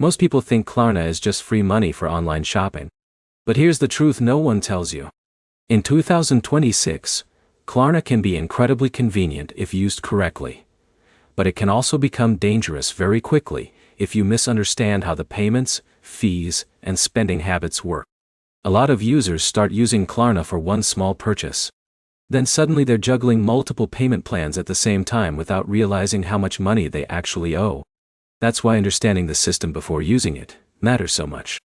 Most people think Klarna is just free money for online shopping. But here's the truth no one tells you. In 2026, Klarna can be incredibly convenient if used correctly. But it can also become dangerous very quickly if you misunderstand how the payments, fees, and spending habits work. A lot of users start using Klarna for one small purchase. Then suddenly they're juggling multiple payment plans at the same time without realizing how much money they actually owe. That's why understanding the system before using it matters so much.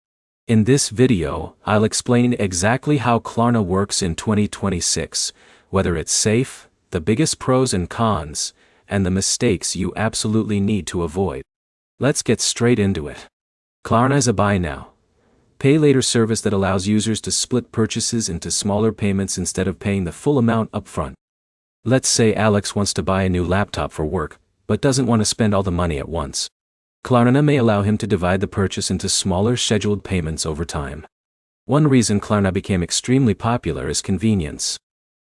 In this video, I'll explain exactly how Klarna works in 2026, whether it's safe, the biggest pros and cons, and the mistakes you absolutely need to avoid. Let's get straight into it. Klarna is a buy now, pay later service that allows users to split purchases into smaller payments instead of paying the full amount upfront. Let's say Alex wants to buy a new laptop for work, but doesn't want to spend all the money at once. Klarna may allow him to divide the purchase into smaller scheduled payments over time. One reason Klarna became extremely popular is convenience.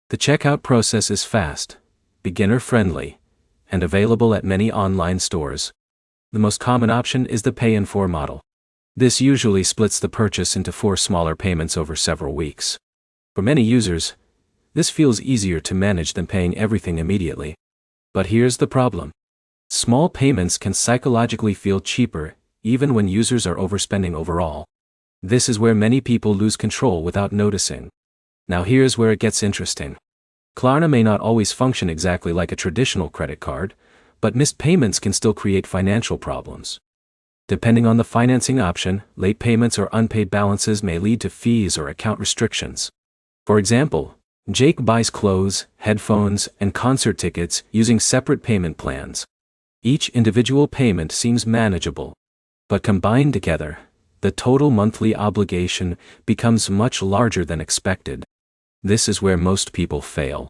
The checkout process is fast, beginner-friendly, and available at many online stores. The most common option is the pay-in-4 model. This usually splits the purchase into 4 smaller payments over several weeks. For many users, this feels easier to manage than paying everything immediately. But here's the problem. Small payments can psychologically feel cheaper, even when users are overspending overall. This is where many people lose control without noticing. Now here's where it gets interesting. Klarna may not always function exactly like a traditional credit card, but missed payments can still create financial problems. Depending on the financing option, late payments or unpaid balances may lead to fees or account restrictions. For example, Jake buys clothes, headphones, and concert tickets using separate payment plans. Each individual payment seems manageable, but combined together, the total monthly obligation becomes much larger than expected. This is where most people fail.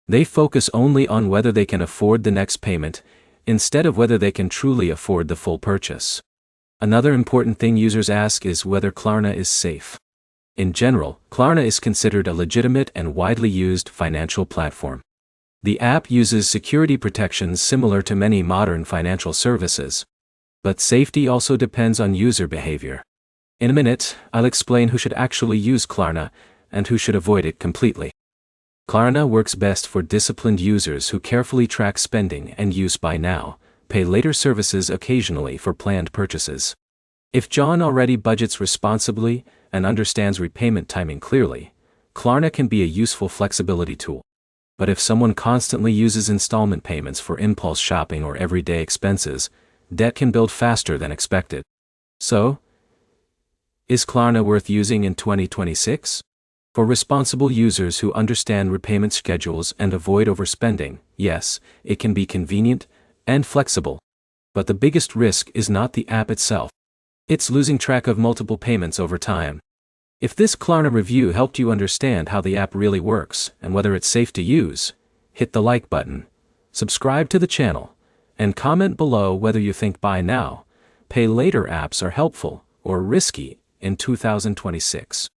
They focus only on whether they can afford the next payment, instead of whether they can truly afford the full purchase. Another important thing users ask is whether Klarna is safe. In general, Klarna is considered a legitimate and widely used financial platform. The app uses security protections similar to many modern financial services. But safety also depends on user behavior. In a minute, I'll explain who should actually use Klarna and who should avoid it completely. Klarna works best for disciplined users who carefully track spending and use buy now, pay later services occasionally for planned purchases. If John already budgets responsibly and understands repayment timing clearly, Klarna can be a useful flexibility tool. But if someone constantly uses installment payments for impulse shopping or everyday expenses, debt can build faster than expected. So, is Klarna worth using in 2026? For responsible users who understand repayment schedules and avoid overspending, yes, it can be convenient and flexible. But the biggest risk is not the app itself. It's losing track of multiple payments over time. If this Klarna review helped you understand how the app really works and whether it's safe to use, hit the like button, subscribe to the channel, and comment below whether you think buy now, pay later apps are helpful or risky in 2026.